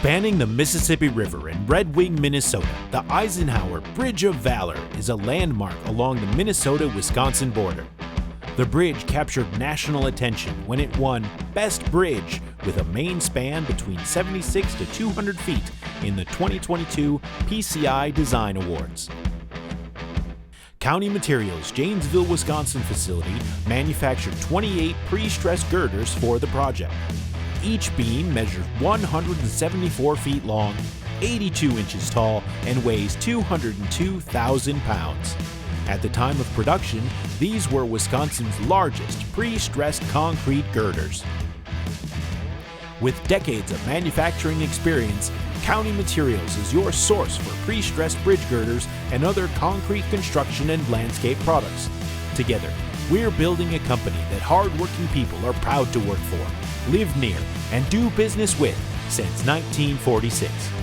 Spanning the Mississippi River in Red Wing, Minnesota, the Eisenhower Bridge of Valor is a landmark along the Minnesota-Wisconsin border. The bridge captured national attention when it won Best Bridge with a main span between 76 to 200 feet in the 2022 PCI Design Awards. County Materials' Janesville, Wisconsin facility manufactured 28 pre-stressed girders for the project. Each beam measures 174 feet long, 82 inches tall, and weighs 202,000 pounds. At the time of production, these were Wisconsin's largest pre-stressed concrete girders. With decades of manufacturing experience, County Materials is your source for pre-stressed bridge girders and other concrete construction and landscape products. Together, we're building a company that hard-working people are proud to work for, live near, and do business with since 1946.